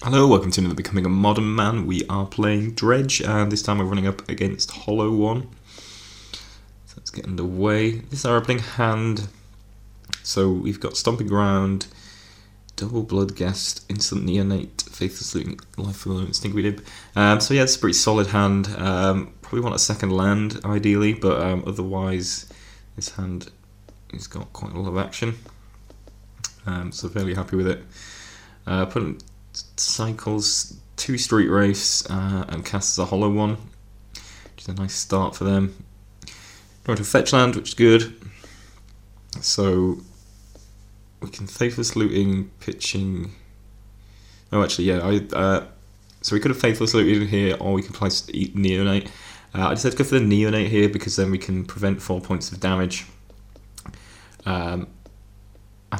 Hello, welcome to another Becoming a Modern Man. We are playing Dredge, and this time we're running up against Hollow One. So let's get underway. This is our opening hand. So we've got Stomping Ground, Double Bloodghast, Instant Neonate, Faithless Looting, Life Alone, Stinkweed Imp. So yeah, it's a pretty solid hand. Probably want a second land, ideally, but otherwise this hand has got quite a lot of action. So fairly happy with it. Opponent cycles 2 Street Wraiths and casts a Hollow One, which is a nice start for them. Going to fetch land, which is good. So we can Faithless Looting, pitching. Oh, actually, yeah. So we could have Faithless Looted here, or we could place Neonate. I decided to go for the Neonate here because then we can prevent 4 points of damage, and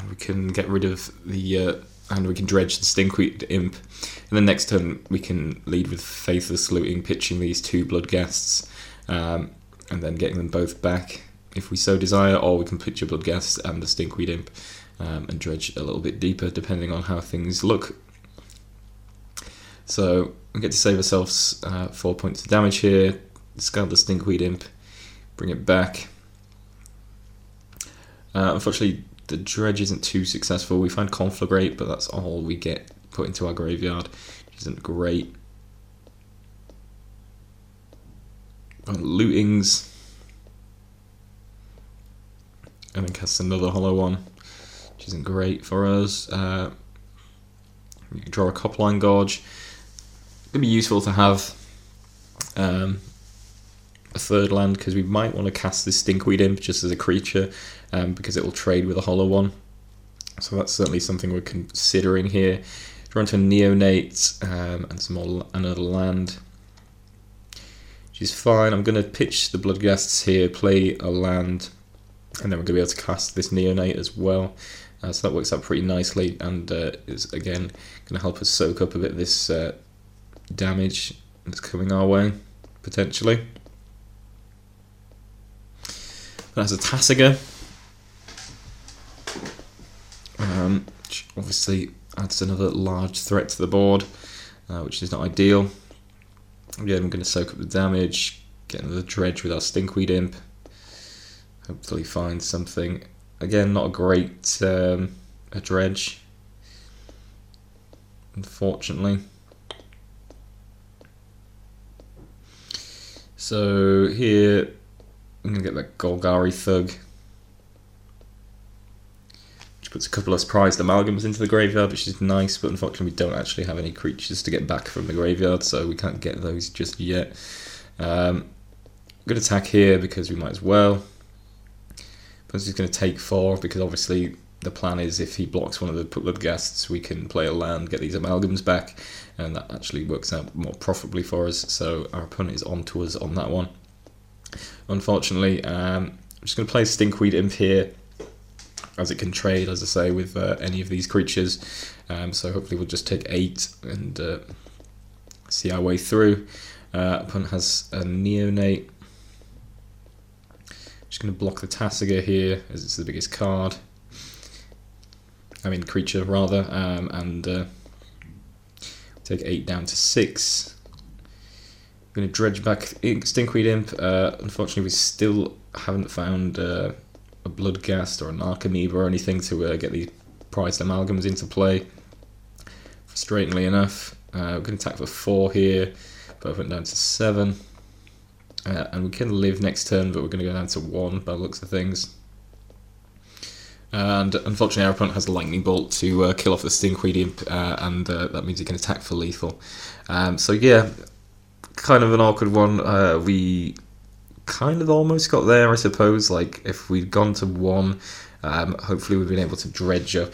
we can get rid of the. And we can dredge the Stinkweed Imp, and then next turn we can lead with Faithless Looting, pitching these 2 Bloodghasts, and then getting them both back if we so desire, or we can pitch a Bloodghast and the Stinkweed Imp and dredge a little bit deeper depending on how things look. So we get to save ourselves 4 points of damage here, discard the Stinkweed Imp, bring it back. Unfortunately, the dredge isn't too successful. We find Conflagrate, but that's all we get put into our graveyard, which isn't great. Lootings, and then cast another Hollow One, which isn't great for us. We can draw a Copline Gorge. It'd be useful to have a third land, because we might want to cast this Stinkweed Imp just as a creature, because it will trade with a Hollow One. So that's certainly something we're considering here. Draw into a Neonate and another land, which is fine. I'm going to pitch the Bloodghasts here, play a land, and then we're going to be able to cast this Neonate as well. So that works out pretty nicely, and is again going to help us soak up a bit of this damage that's coming our way, potentially. That's a Tasiga, which obviously adds another large threat to the board, which is not ideal. Again, I'm going to soak up the damage, get another Dredge with our Stinkweed Imp, hopefully find something. Again, not a great a Dredge, unfortunately. So here I'm going to get that Golgari Thug, which puts a couple of prized amalgams into the graveyard, which is nice, but unfortunately we don't actually have any creatures to get back from the graveyard, so we can't get those just yet. I'm going to attack here because we might as well. But he's going to take 4, because obviously the plan is if he blocks one of the Bloodghasts, we can play a land, get these amalgams back, and that actually works out more profitably for us, so our opponent is on to us on that one. Unfortunately, I'm just going to play Stinkweed Imp here, as it can trade, as I say, with any of these creatures. So hopefully we'll just take 8 and see our way through. Opponent has a Neonate. Just going to block the Tasiga here, as it's the biggest card. I mean creature, rather, and take 8 down to 6. I'm going to dredge back Stinkweed Imp. Unfortunately, we still haven't found a Bloodghast or an Archamoeba or anything to get these prized amalgams into play. Frustratingly enough, we're going to attack for 4 here, but went down to 7. And we can live next turn, but we're going to go down to 1 by the looks of things. And unfortunately, our opponent has a Lightning Bolt to kill off the Stinkweed Imp, and that means he can attack for lethal. So yeah, kind of an awkward one. We kind of almost got there, I suppose. Like, if we'd gone to 1, hopefully we'd been able to dredge up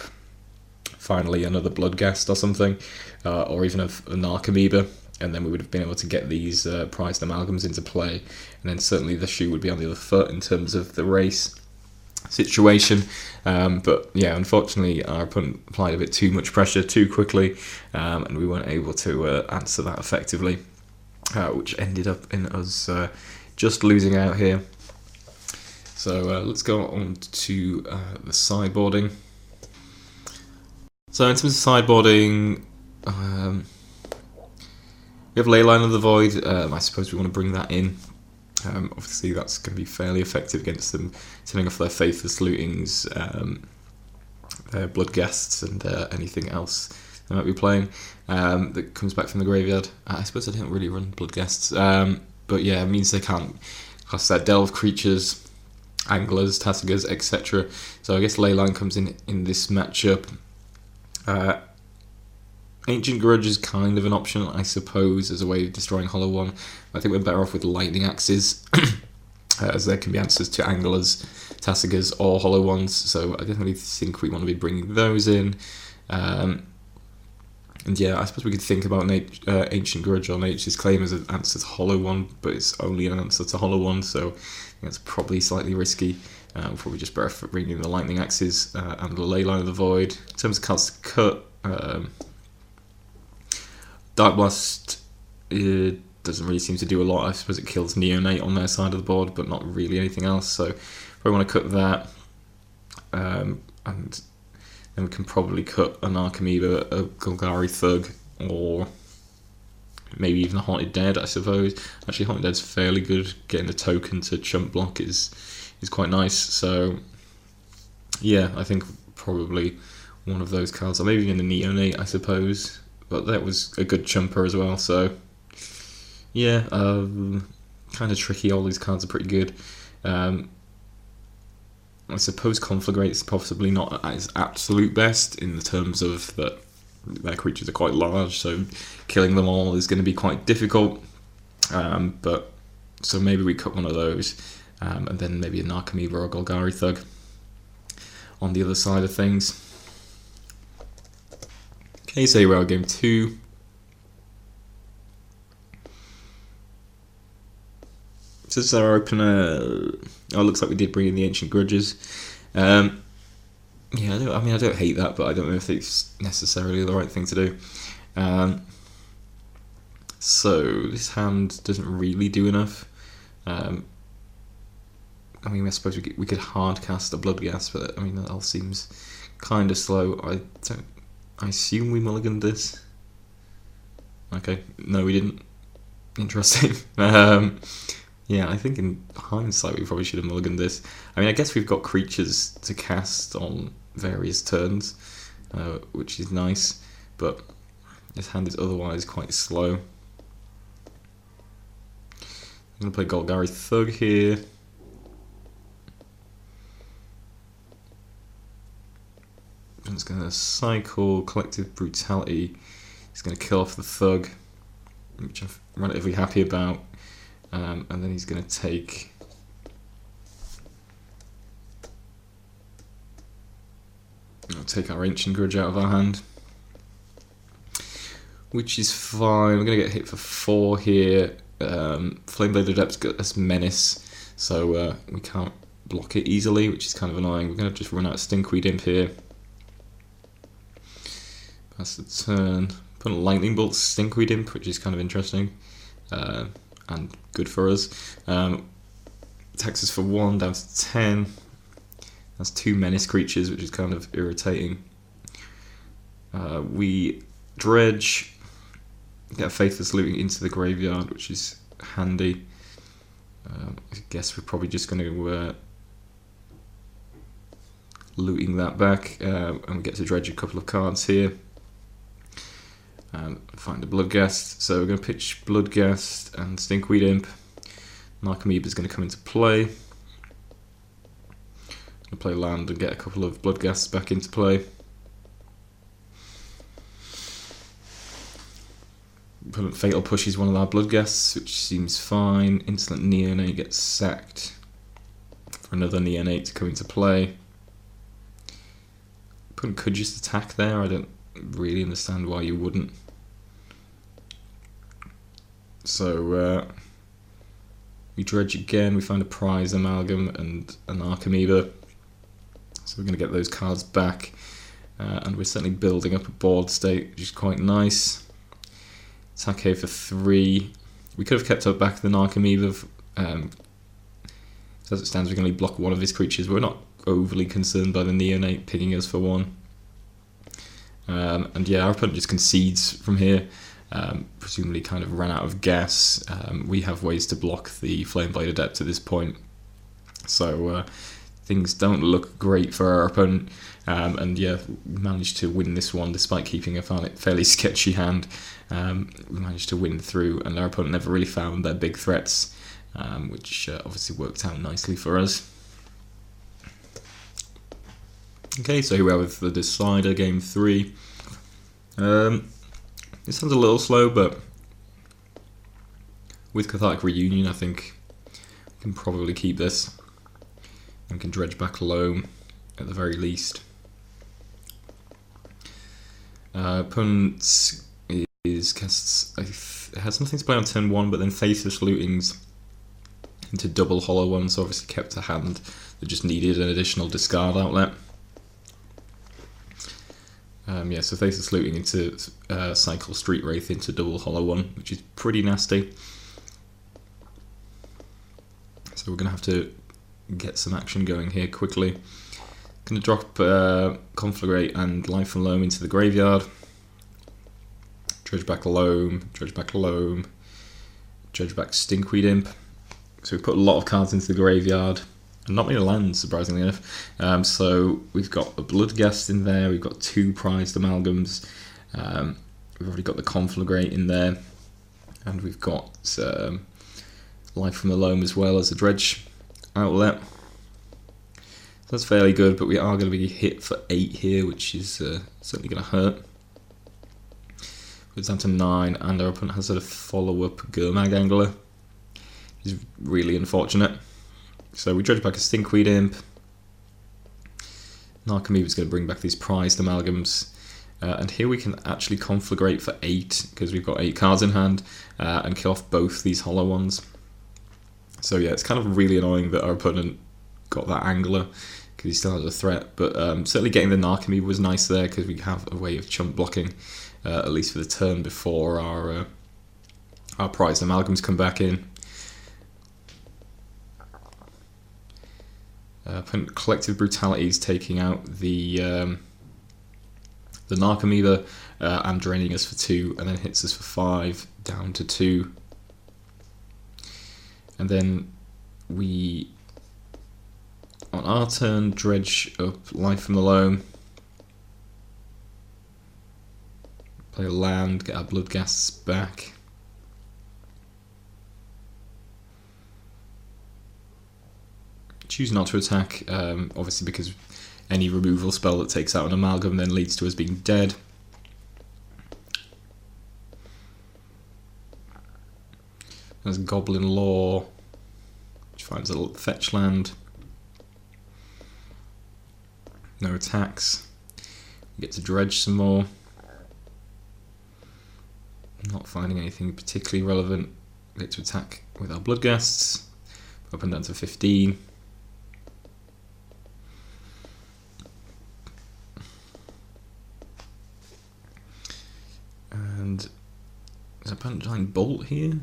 finally another Bloodghast or something, or even an Archamoeba, and then we would have been able to get these prized amalgams into play, and then certainly the shoe would be on the other foot in terms of the race situation. But yeah, unfortunately our opponent applied a bit too much pressure too quickly, and we weren't able to answer that effectively, which ended up in us just losing out here. So let's go on to the sideboarding. So in terms of sideboarding, We have Leyline of the Void. I suppose we want to bring that in. Obviously, that's going to be fairly effective against them, turning off their Faithless Lootings, their Blood Guests, and anything else they might be playing that comes back from the graveyard. I suppose I didn't really run Blood Guests, but yeah, it means they can't cast their Delve creatures, Anglers, Tassigers, etc. So I guess Leyline comes in this matchup. Ancient Grudge is kind of an option, I suppose, as a way of destroying Hollow One. I think we're better off with Lightning Axes, as there can be answers to Anglers, Tassigers, or Hollow Ones, so I definitely think we want to be bringing those in. And yeah, I suppose we could think about Ancient Grudge or Nature's Claim as an answer to Hollow One, but it's only an answer to Hollow One, so I think that's probably slightly risky. Probably just better for bringing in the Lightning Axes and the Leyline of the Void. In terms of cards to cut, Dark Blast doesn't really seem to do a lot. I suppose it kills Neonate on their side of the board, but not really anything else, so probably want to cut that. And then we can probably cut an Archimedes, a Golgari Thug, or maybe even a Haunted Dead, I suppose. Actually, Haunted Dead's fairly good. Getting a token to chump block is quite nice, so yeah, I think probably one of those cards, or maybe even a Neonate, I suppose. But that was a good chumper as well, so yeah, kind of tricky. All these cards are pretty good. I suppose Conflagrate is possibly not at its absolute best in the terms of that their creatures are quite large, so killing them all is going to be quite difficult. But so maybe we cut one of those, and then maybe a Narcomoeba or a Golgari Thug on the other side of things. Okay, so we're on game 2. So this is our opener. Oh, it looks like we did bring in the Ancient Grudges. Yeah, I don't hate that, but I don't know if it's necessarily the right thing to do. So this hand doesn't really do enough. I suppose we could hard cast a Blood Gas, but that all seems kind of slow. I assume we mulliganed this. Okay, no, we didn't. Interesting. Yeah, I think in hindsight we probably should have mulliganed this. I guess we've got creatures to cast on various turns, which is nice, but this hand is otherwise quite slow. I'm going to play Golgari Thug here. I'm just going to cycle Collective Brutality. He's going to kill off the Thug, which I'm relatively happy about. And then he's going to take our Ancient Grudge out of our hand, which is fine. We're going to get hit for 4 here. Flameblade Adept's got this Menace, so we can't block it easily, which is kind of annoying. We're going to just run out of Stinkweed Imp here. Pass the turn. Put a Lightning Bolt Stinkweed Imp, which is kind of interesting. And good for us. Attacks us for 1 down to 10. That's 2 Menace creatures, which is kind of irritating. We Dredge, get a Faithless Looting into the graveyard, which is handy. I guess we're probably just going to looting that back, and we get to dredge a couple of cards here. Find a Bloodghast, so we're going to pitch Bloodghast and Stinkweed Imp. Narcomoeba is going to come into play. I'm going to play land and get a couple of Bloodghasts back into play. Fatal pushes one of our Bloodghasts, which seems fine. Insolent Neonate gets sacked for another Neonate to come into play. Opponent could just attack there. I don't really understand why you wouldn't. So we dredge again. We find a Prize Amalgam and an Archimedes. So we're going to get those cards back, and we're certainly building up a board state, which is quite nice. Attack here for 3. We could have kept up back the Archimedes. So as it stands, we can only block one of his creatures. We're not overly concerned by the Neonate picking us for 1. And yeah, our opponent just concedes from here. Presumably kind of ran out of gas. We have ways to block the Flameblade Adept at this point. So things don't look great for our opponent. And yeah, we managed to win this one despite keeping a fairly sketchy hand. We managed to win through, and our opponent never really found their big threats, which obviously worked out nicely for us. Okay, so here we are with the decider, game 3. This sounds a little slow, but with Cathartic Reunion, I think we can probably keep this. And we can dredge back Loam at the very least. Opponent has nothing to play on turn 1, but then Faithless Lootings into double hollow ones, so obviously kept a hand that just needed an additional discard outlet. Yeah, so Faithless Looting into Cycle Street Wraith into double hollow one, which is pretty nasty. So we're going to have to get some action going here quickly. Going to drop Conflagrate and Life and Loam into the graveyard. Dredge back Loam, Dredge back Loam, Dredge back Stinkweed Imp. So we put a lot of cards into the graveyard. And not many lands, surprisingly enough. So we've got a Bloodghast in there, we've got 2 prized amalgams, we've already got the Conflagrate in there, and we've got Life from the Loam as well as a Dredge outlet. So that's fairly good, but we are going to be hit for 8 here, which is certainly going to hurt. It's down to 9, and our opponent has a follow-up Gurmag Angler, which is really unfortunate. So we dredge back a Stinkweed Imp. Narcomoeba is going to bring back these prized amalgams. And here we can actually Conflagrate for 8, because we've got 8 cards in hand, and kill off both these hollow ones. So yeah, it's kind of really annoying that our opponent got that Angler, because he still has a threat. But certainly getting the Narcomoeba was nice there, because we have a way of chump blocking, at least for the turn before our prized amalgams come back in. Collective Brutality is taking out the Narcomoeba and draining us for 2, and then hits us for 5, down to 2. And then we, on our turn, dredge up Life from the Loam, play a land, get our Bloodghasts back. Choose not to attack, obviously because any removal spell that takes out an amalgam then leads to us being dead. There's Goblin Law, which finds a little fetch land. No attacks. We get to dredge some more. Not finding anything particularly relevant. We get to attack with our Bloodghasts. Up and down to 15. And there's a Giant Bolt here.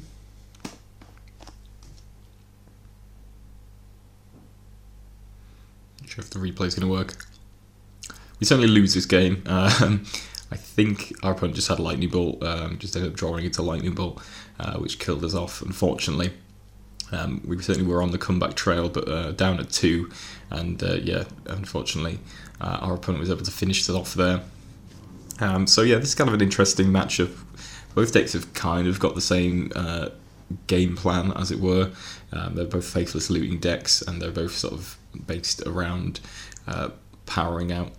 Not sure if the replay is going to work. We certainly lose this game. I think our opponent just had Lightning Bolt, just ended up drawing into Lightning Bolt, which killed us off, unfortunately. We certainly were on the comeback trail, but down at 2, and yeah, unfortunately, our opponent was able to finish it off there. So yeah, this is kind of an interesting matchup. Both decks have kind of got the same game plan, as it were. They're both Faithless Looting decks, and they're both sort of based around powering out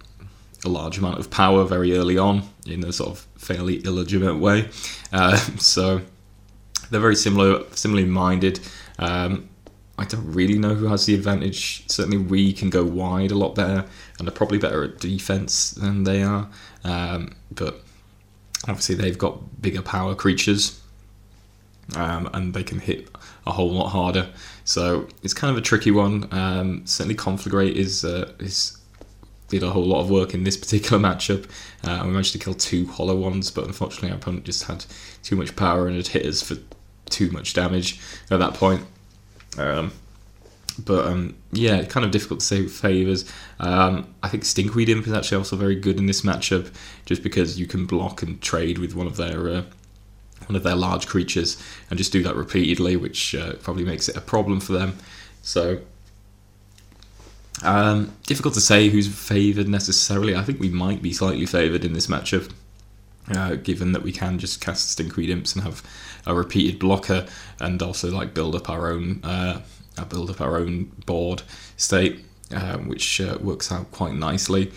a large amount of power very early on in a sort of fairly illegitimate way. So they're very similarly minded. I don't really know who has the advantage. Certainly we can go wide a lot better, and are probably better at defense than they are. But obviously they've got bigger power creatures, and they can hit a whole lot harder. So it's kind of a tricky one. Certainly Conflagrate did a whole lot of work in this particular matchup. We managed to kill 2 hollow ones, but unfortunately our opponent just had too much power and had hit us for too much damage at that point. But yeah, kind of difficult to say who favours. I think Stinkweed Imp is actually also very good in this matchup, just because you can block and trade with one of their large creatures and just do that repeatedly, which probably makes it a problem for them. So difficult to say who's favoured necessarily. I think we might be slightly favoured in this matchup, given that we can just cast Stinkweed Imps and have a repeated blocker, and also like build up our own board state, which works out quite nicely.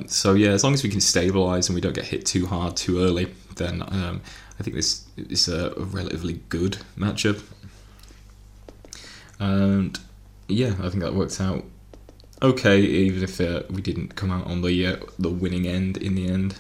So yeah, as long as we can stabilise and we don't get hit too hard too early, then I think this is a relatively good matchup. And yeah, I think that works out okay, even if we didn't come out on the winning end in the end.